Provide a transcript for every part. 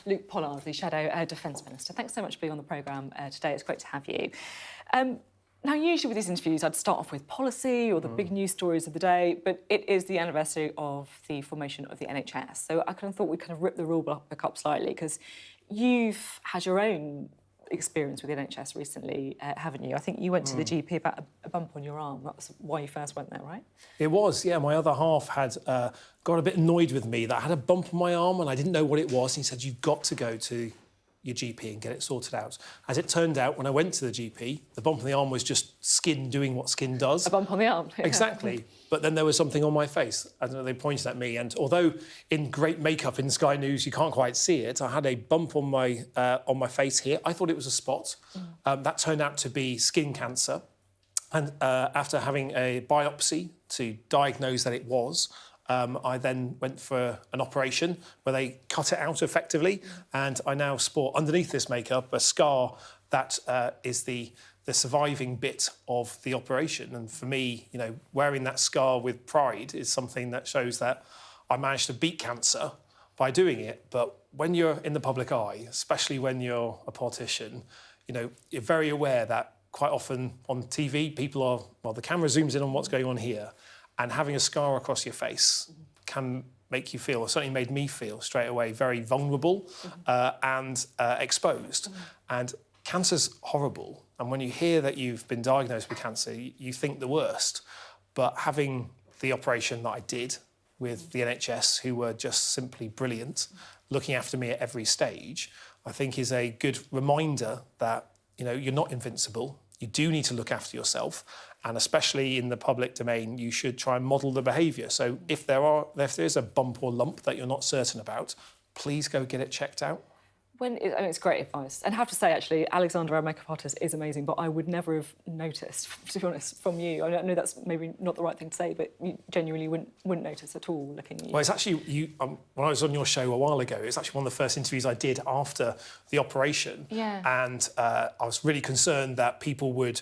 Luke Pollard, the Shadow Defence Minister. Thanks so much for being on the programme today. It's great to have you. Now, usually with these interviews, I'd start off with policy or the big news stories of the day, but it is the anniversary of the formation of the NHS. So I kind of thought we'd kind of rip the rule book up slightly, because you've had your own experience with the NHS recently, haven't you? I think you went to the GP about a bump on your arm. That's why you first went there, right? It was, yeah. My other half had got a bit annoyed with me that I had a bump on my arm and I didn't know what it was. And he said, you've got to go to your GP and get it sorted out. As it turned out, when I went to the GP, the bump on the arm was just skin doing what skin does. A bump on the arm. Yeah. Exactly. But then there was something on my face. I don't know, they pointed at me, and although in great makeup in Sky News you can't quite see it, I had a bump on my face here. I thought it was a spot. That turned out to be skin cancer. And after having a biopsy to diagnose that it was, I then went for an operation where they cut it out effectively, and I now sport underneath this makeup a scar that is the surviving bit of the operation. And for me, you know, wearing that scar with pride is something that shows that I managed to beat cancer by doing it. But when you're in the public eye, especially when you're a politician, you know, you're very aware that quite often on TV, people are, well, the camera zooms in on what's going on here, and having a scar across your face can make you feel, or certainly made me feel straight away, very vulnerable and exposed. And cancer's horrible. And when you hear that you've been diagnosed with cancer, you think the worst. But having the operation that I did with the NHS, who were just simply brilliant, looking after me at every stage, I think is a good reminder that, you know, you're not invincible. You do need to look after yourself, and especially in the public domain, you should try and model the behaviour. So if there is a bump or lump that you're not certain about, please go get it checked out. I mean, it's great advice. And I have to say, actually, Alexander, our makeup artist, is amazing, but I would never have noticed, to be honest, from you. I know that's maybe not the right thing to say, but you genuinely wouldn't notice at all looking at you. Well, it's actually, when I was on your show a while ago, it was actually one of the first interviews I did after the operation. Yeah. And I was really concerned that people would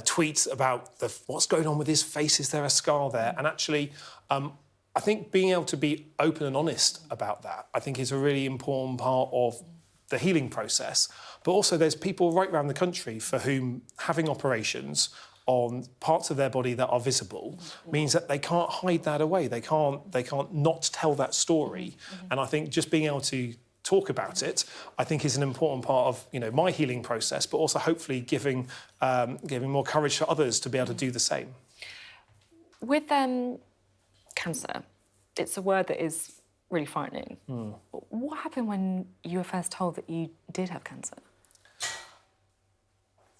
tweet about what's going on with his face, is there a scar there? And actually, I think being able to be open and honest about that, I think is a really important part of the healing process. But also there's people right around the country for whom having operations on parts of their body that are visible means that they can't hide that away. They can't not tell that story. And I think just being able to talk about it, I think, is an important part of, you know, my healing process, but also hopefully giving more courage to others to be able to do the same. With cancer, it's a word that is really frightening. What happened when you were first told that you did have cancer?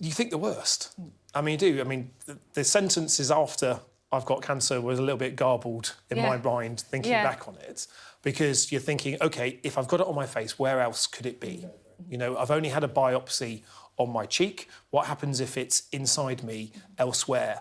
You think the worst. I mean, you do. I mean, the sentences after I've got cancer was a little bit garbled in my mind, thinking back on it, because you're thinking, OK, if I've got it on my face, where else could it be? You know, I've only had a biopsy on my cheek. What happens if it's inside me elsewhere?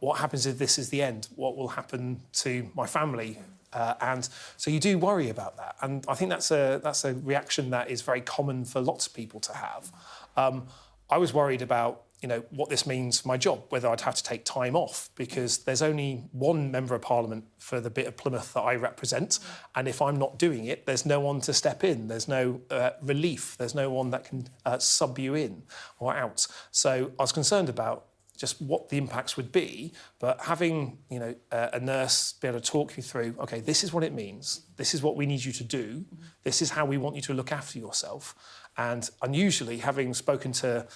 What happens if this is the end? What will happen to my family? And so you do worry about that. And I think that's a reaction that is very common for lots of people to have. I was worried about, you know, what this means for my job, whether I'd have to take time off, because there's only one Member of Parliament for the bit of Plymouth that I represent. And if I'm not doing it, there's no one to step in. There's no relief. There's no one that can sub you in or out. So I was concerned about just what the impacts would be, but having, you know, a nurse be able to talk you through, OK, this is what it means, this is what we need you to do, this is how we want you to look after yourself. And unusually, having spoken to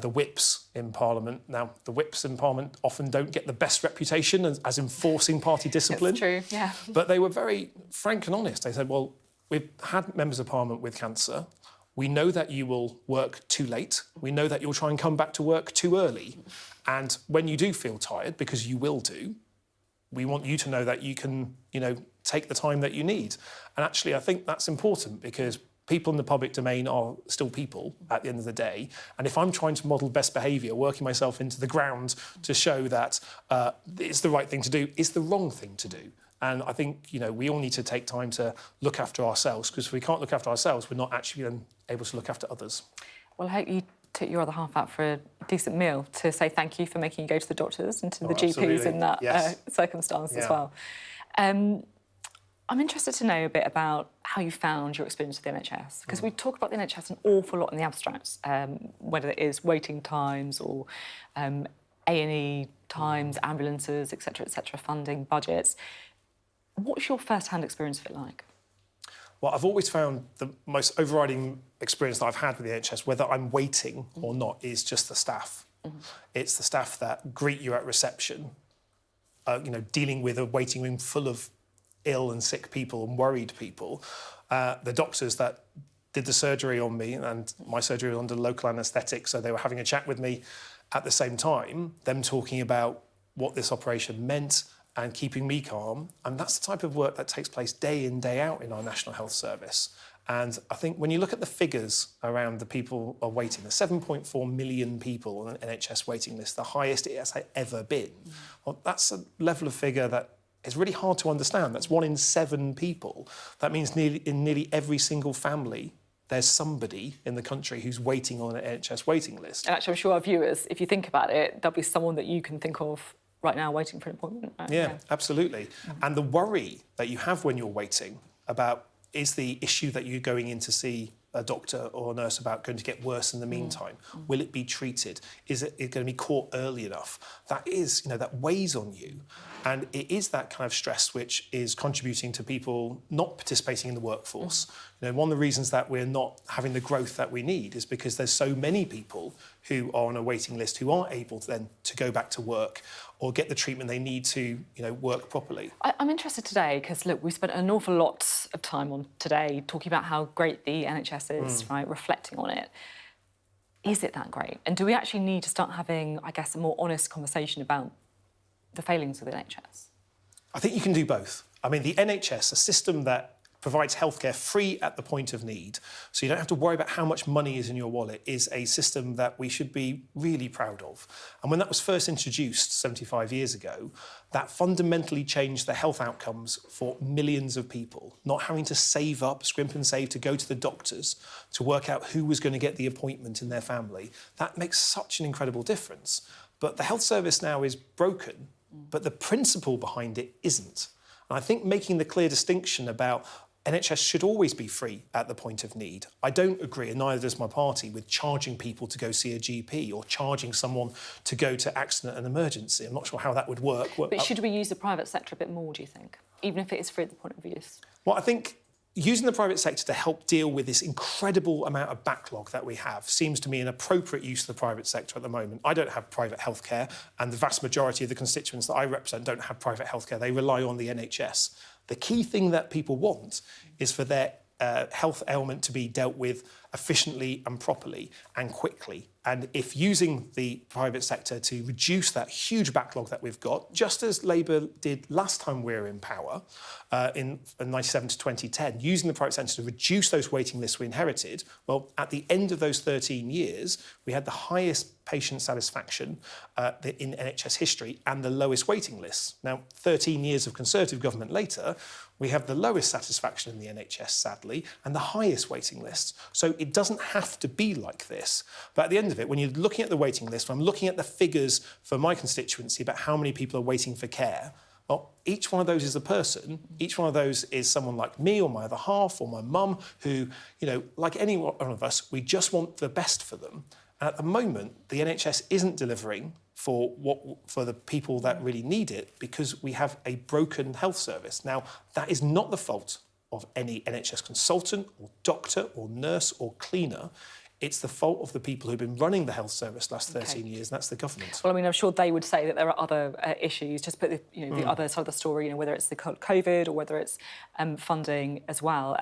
the whips in Parliament, now, the whips in Parliament often don't get the best reputation as enforcing party discipline. That's true, yeah. But they were very frank and honest. They said, well, we've had members of Parliament with cancer. We know that you will work too late. We know that you'll try and come back to work too early. And when you do feel tired, because you will do, we want you to know that you can, you know, take the time that you need. And actually, I think that's important, because people in the public domain are still people at the end of the day. And if I'm trying to model best behaviour, working myself into the ground to show that it's the right thing to do, it's the wrong thing to do. And I think, you know, we all need to take time to look after ourselves, because if we can't look after ourselves, we're not actually then able to look after others. Well, I hope you took your other half out for a decent meal to say thank you for making you go to the doctors and to the GPs in that circumstance as well. I'm interested to know a bit about how you found your experience with the NHS, because we talk about the NHS an awful lot in the abstract, whether it is waiting times or A&E times, ambulances, etc., funding, budgets. What's your first-hand experience of it like? Well, I've always found the most overriding experience that I've had with the NHS, whether I'm waiting or not, is just the staff. It's the staff that greet you at reception, dealing with a waiting room full of ill and sick people and worried people. The doctors that did the surgery on me, and my surgery was under local anaesthetic, so they were having a chat with me at the same time, them talking about what this operation meant and keeping me calm. And that's the type of work that takes place day in, day out in our National Health Service. And I think when you look at the figures around the people are waiting, there's 7.4 million people on an NHS waiting list, the highest it has ever been. Well, that's a level of figure that is really hard to understand. That's 1 in 7 people. That means in nearly every single family, there's somebody in the country who's waiting on an NHS waiting list. And actually, I'm sure our viewers, if you think about it, there'll be someone that you can think of right now waiting for an appointment. Right? Yeah, absolutely. And the worry that you have when you're waiting about is the issue that you're going in to see a doctor or a nurse about going to get worse in the meantime? Will it be treated? Is it going to be caught early enough? That is, that weighs on you. And it is that kind of stress which is contributing to people not participating in the workforce. One of the reasons that we're not having the growth that we need is because there's so many people who are on a waiting list who aren't able to go back to work or get the treatment they need to, work properly. I'm interested today because, look, we spent an awful lot of time on today talking about how great the NHS is, right, reflecting on it. Is it that great? And do we actually need to start having, I guess, a more honest conversation about the failings of the NHS? I think you can do both. I mean, the NHS, a system that provides healthcare free at the point of need, so you don't have to worry about how much money is in your wallet, is a system that we should be really proud of. And when that was first introduced 75 years ago, that fundamentally changed the health outcomes for millions of people, not having to save up, scrimp and save to go to the doctors to work out who was going to get the appointment in their family. That makes such an incredible difference. But the health service now is broken, but the principle behind it isn't. And I think making the clear distinction about NHS should always be free at the point of need. I don't agree, and neither does my party, with charging people to go see a GP or charging someone to go to accident and emergency. I'm not sure how that would work. But should we use the private sector a bit more, do you think? Even if it is free at the point of use? Well, I think using the private sector to help deal with this incredible amount of backlog that we have seems to me an appropriate use of the private sector at the moment. I don't have private healthcare, and the vast majority of the constituents that I represent don't have private healthcare. They rely on the NHS. The key thing that people want is for their health ailment to be dealt with efficiently and properly and quickly. And if using the private sector to reduce that huge backlog that we've got, just as Labour did last time we were in power, in 97 to 2010, using the private sector to reduce those waiting lists we inherited, well, at the end of those 13 years, we had the highest patient satisfaction in NHS history and the lowest waiting lists. Now, 13 years of Conservative government later, we have the lowest satisfaction in the NHS, sadly, and the highest waiting lists. So it doesn't have to be like this. But at the end of it, when you're looking at the waiting list, when I'm looking at the figures for my constituency about how many people are waiting for care, well, each one of those is a person. Each one of those is someone like me or my other half or my mum who, like any one of us, we just want the best for them. And at the moment, the NHS isn't delivering for the people that really need it because we have a broken health service. Now, that is not the fault of any NHS consultant or doctor or nurse or cleaner. It's the fault of the people who've been running the health service the last 13 years, and that's the government. Well, I mean, I'm sure they would say that there are other issues, just put the other side of the story, whether it's the COVID or whether it's funding as well.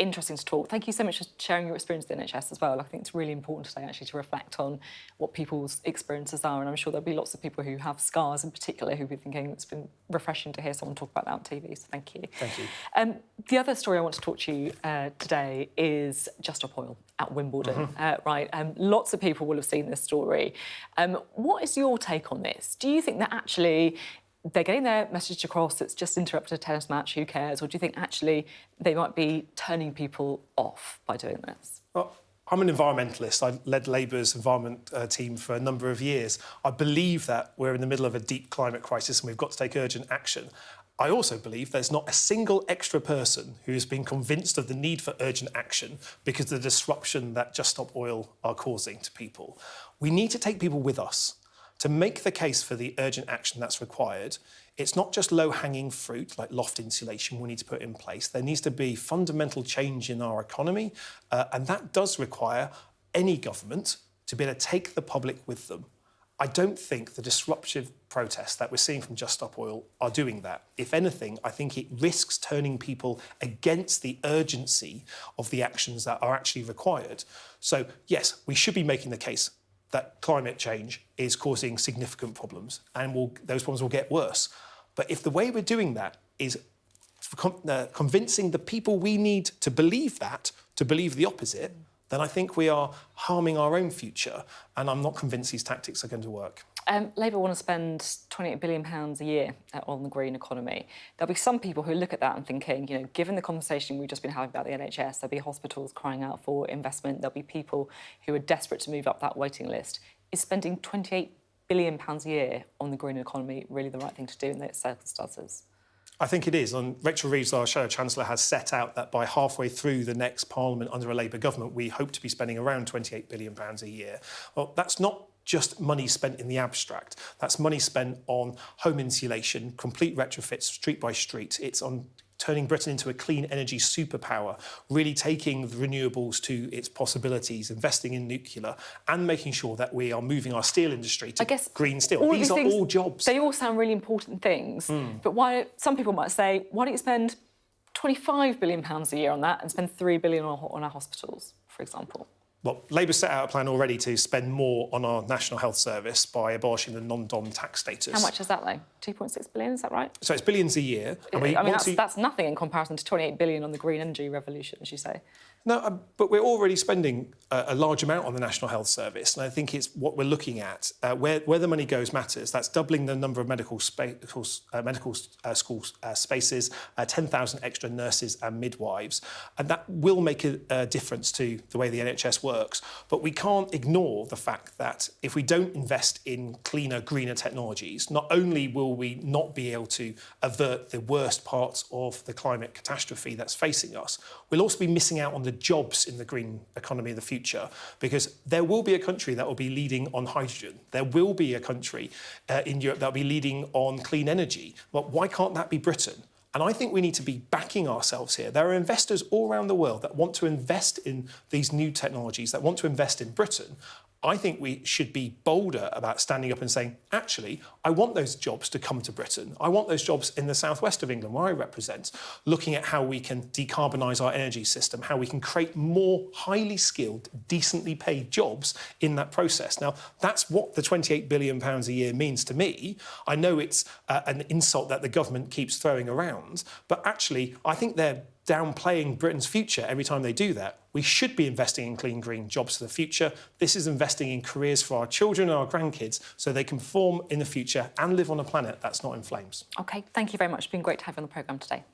Interesting to talk. Thank you so much for sharing your experience with the NHS as well. I think it's really important today actually to reflect on what people's experiences are, and I'm sure there'll be lots of people who have scars in particular who'll be thinking it's been refreshing to hear someone talk about that on TV, so thank you. Thank you. The other story I want to talk to you today is Just Stop Oil at Wimbledon, right? Lots of people will have seen this story. What is your take on this? Do you think that actually they're getting their message across, it's just interrupted a tennis match, who cares? Or do you think actually they might be turning people off by doing this? Well, I'm an environmentalist. I led Labour's environment team for a number of years. I believe that we're in the middle of a deep climate crisis and we've got to take urgent action. I also believe there's not a single extra person who has been convinced of the need for urgent action because of the disruption that Just Stop Oil are causing to people. We need to take people with us to make the case for the urgent action that's required. It's not just low-hanging fruit like loft insulation we need to put in place. There needs to be fundamental change in our economy, and that does require any government to be able to take the public with them. I don't think the disruptive protests that we're seeing from Just Stop Oil are doing that. If anything, I think it risks turning people against the urgency of the actions that are actually required. So, yes, we should be making the case that climate change is causing significant problems and those problems will get worse. But if the way we're doing that is convincing the people we need to believe the opposite, then I think we are harming our own future, and I'm not convinced these tactics are going to work. Labour want to spend £28 billion a year on the green economy. There'll be some people who look at that and thinking, you know, given the conversation we've just been having about the NHS, there'll be hospitals crying out for investment, there'll be people who are desperate to move up that waiting list. Is spending £28 billion a year on the green economy really the right thing to do in those circumstances? I think it is. And Rachel Reeves, our Shadow Chancellor, has set out that by halfway through the next Parliament under a Labour government, we hope to be spending around £28 billion a year. Well, that's not just money spent in the abstract. That's money spent on home insulation, complete retrofits, street by street. It's on turning Britain into a clean energy superpower, really taking the renewables to its possibilities, investing in nuclear, and making sure that we are moving our steel industry to green steel. These are all jobs. They all sound really important things, but why? Some people might say, why don't you spend £25 billion a year on that and spend £3 billion on our hospitals, for example? Well, Labour set out a plan already to spend more on our National Health Service by abolishing the non-dom tax status. How much is that, though? 2.6 billion, is that right? So it's billions a year. And that's nothing in comparison to 28 billion on the green energy revolution, as you say. No, but we're already spending a large amount on the National Health Service, and I think it's what we're looking at. Where the money goes matters. That's doubling the number of medical school spaces, 10,000 extra nurses and midwives, and that will make a difference to the way the NHS works. But we can't ignore the fact that if we don't invest in cleaner, greener technologies, not only will we not be able to avert the worst parts of the climate catastrophe that's facing us, we'll also be missing out on the jobs in the green economy of the future, because there will be a country that will be leading on hydrogen. There will be a country in Europe that will be leading on clean energy. Well, why can't that be Britain? And I think we need to be backing ourselves here. There are investors all around the world that want to invest in these new technologies, that want to invest in Britain. I think we should be bolder about standing up and saying, actually, I want those jobs to come to Britain. I want those jobs in the southwest of England, where I represent, looking at how we can decarbonise our energy system, how we can create more highly skilled, decently paid jobs in that process. Now, that's what the £28 billion a year means to me. I know it's an insult that the government keeps throwing around, but actually, I think they're downplaying Britain's future every time they do that. We should be investing in clean, green jobs for the future. This is investing in careers for our children and our grandkids so they can perform in the future and live on a planet that's not in flames. OK, thank you very much. It's been great to have you on the programme today.